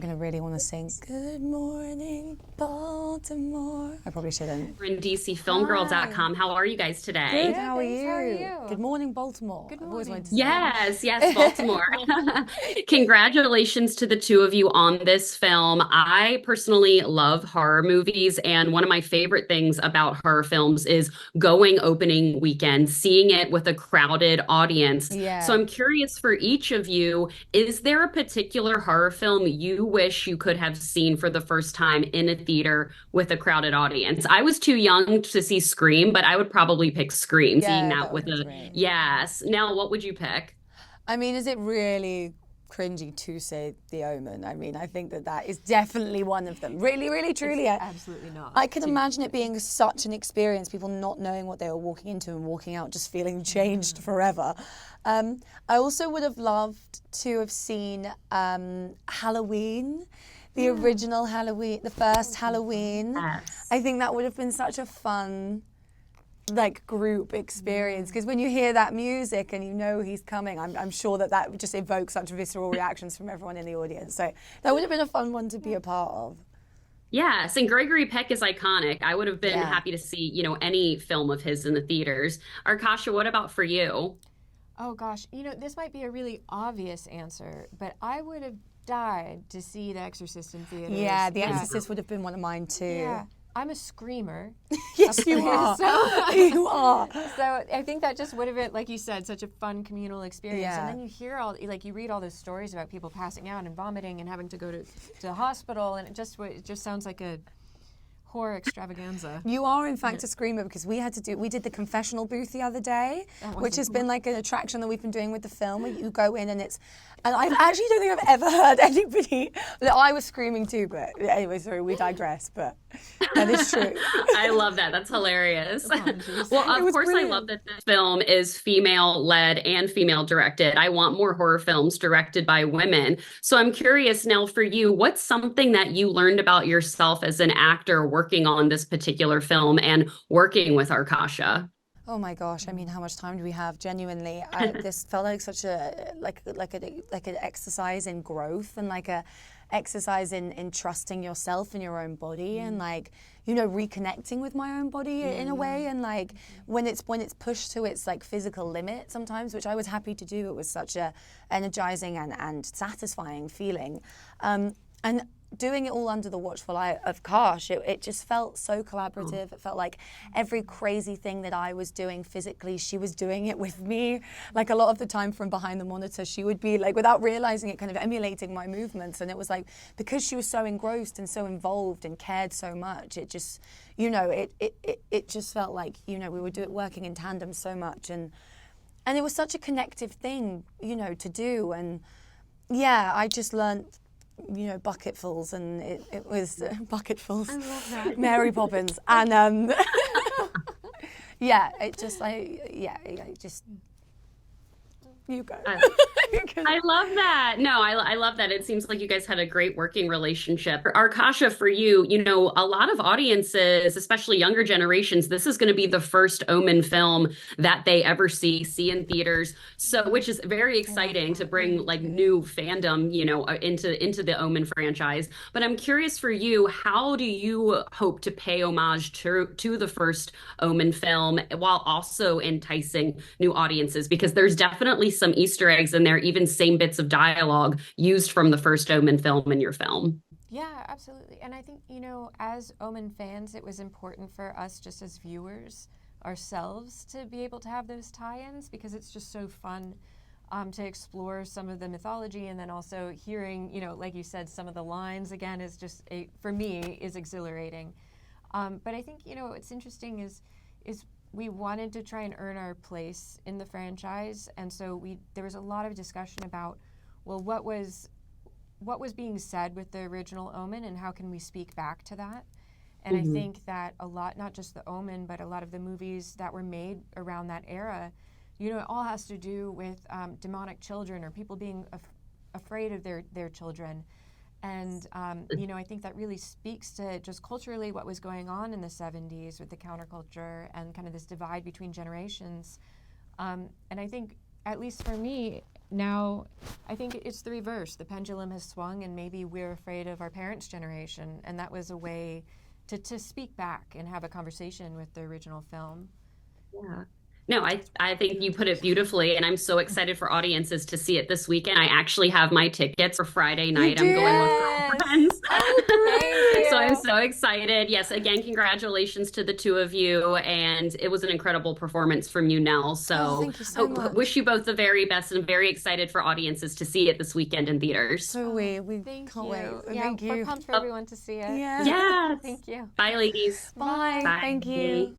going to really want to sing Good Morning Baltimore. I probably shouldn't. We're in DCFilmGirl.com. How are you guys today? Good, how are you? Good morning, Baltimore. Good I've always morning. wanted to say Yes, Baltimore. Congratulations to the two of you on this film. I personally love horror movies, and one of my favorite things about horror films is going opening weekend, seeing it with a crowded audience. Yeah. So I'm curious for each of you, is there a particular horror film you wish you could have seen for the first time in a theater with a crowded audience? I was too young to see Scream, but I would probably pick Scream. Seeing that with a yes. Nell, what would you pick? I mean, is it really cringy to say The Omen? I mean, I think that is definitely one of them. Really, really, truly. Absolutely not. I can imagine it being such an experience, people not knowing what they were walking into and walking out just feeling changed forever. I also would have loved to have seen Halloween, the original Halloween, the first Halloween. Yes. I think that would have been such a fun group experience, because when you hear that music and you know he's coming, I'm sure that would just evoke such visceral reactions from everyone in the audience. So that would have been a fun one to be a part of. Yes, and Gregory Peck is iconic. I would have been happy to see, any film of his in the theaters. Arkasha, what about for you? Oh gosh, this might be a really obvious answer, but I would have died to see The Exorcist in theaters. Yeah, The Exorcist would have been one of mine too. Yeah. I'm a screamer. Yes, you are. You are. So I think that just would have been, like you said, such a fun communal experience. Yeah. And then you hear you read all those stories about people passing out and vomiting and having to go to the hospital, and it just sounds like a horror extravaganza. You are, in fact, a screamer, because we did the confessional booth the other day, which has been an attraction that we've been doing with the film, where you go in and I actually don't think I've ever heard anybody, I was screaming too, but anyway, sorry, we digress, but that is true. I love that. That's hilarious. Well, of course, brilliant. I love that this film is female-led and female-directed. I want more horror films directed by women. So I'm curious, Nell, for you, what's something that you learned about yourself as an actor working on this particular film and working with Arkasha? Oh my gosh! I mean, how much time do we have? Genuinely, this felt like such a like an exercise in growth, and like a exercise in trusting yourself and your own body, and reconnecting with my own body in a way, and when it's pushed to its physical limit sometimes, which I was happy to do. It was such a energizing and satisfying feeling, and doing it all under the watchful eye of Karsh, it just felt so collaborative. It felt like every crazy thing that I was doing physically, she was doing it with me. Like a lot of the time from behind the monitor, she would be without realizing it, kind of emulating my movements. And it was because she was so engrossed and so involved and cared so much, it just, it just felt like, we were working in tandem so much. And it was such a connective thing, to do. And yeah, I just learned bucketfuls, and it was bucketfuls. I love that. Mary Poppins, and you go. I love that. No, I love that. It seems like you guys had a great working relationship. Arkasha, for you, a lot of audiences, especially younger generations, this is going to be the first Omen film that they ever see in theaters. So, which is very exciting to bring new fandom, into the Omen franchise. But I'm curious for you, how do you hope to pay homage to the first Omen film while also enticing new audiences? Because there's definitely some Easter eggs in there, even same bits of dialogue used from the first Omen film in your film. Yeah, absolutely. And I think, as Omen fans, it was important for us just as viewers ourselves to be able to have those tie-ins, because it's just so fun to explore some of the mythology, and then also hearing, like you said, some of the lines again is just, for me, is exhilarating. But I think, what's interesting is we wanted to try and earn our place in the franchise, and so there was a lot of discussion about, well, what was being said with the original Omen, and how can we speak back to that? And I think that a lot, not just the Omen, but a lot of the movies that were made around that era, it all has to do with demonic children, or people being afraid of their children. And, I think that really speaks to just culturally what was going on in the 70s with the counterculture and kind of this divide between generations. And I think, at least for me, now I think it's the reverse. The pendulum has swung, and maybe we're afraid of our parents' generation, and that was a way to speak back and have a conversation with the original film. Yeah. No, I think you put it beautifully, and I'm so excited for audiences to see it this weekend. I actually have my tickets for Friday night. I'm going with girlfriends. Thank So I'm you. so excited. Yes, again, congratulations to the two of you. And it was an incredible performance from you, Nell. So thank you so much. wish you both the very best, and very excited for audiences to see it this weekend in theaters. So we Thank can't you. wait. Yeah, Thank we're you. pumped for everyone to see it. Yeah. Yes. Thank you. Bye, ladies. Bye. Bye. Thank you.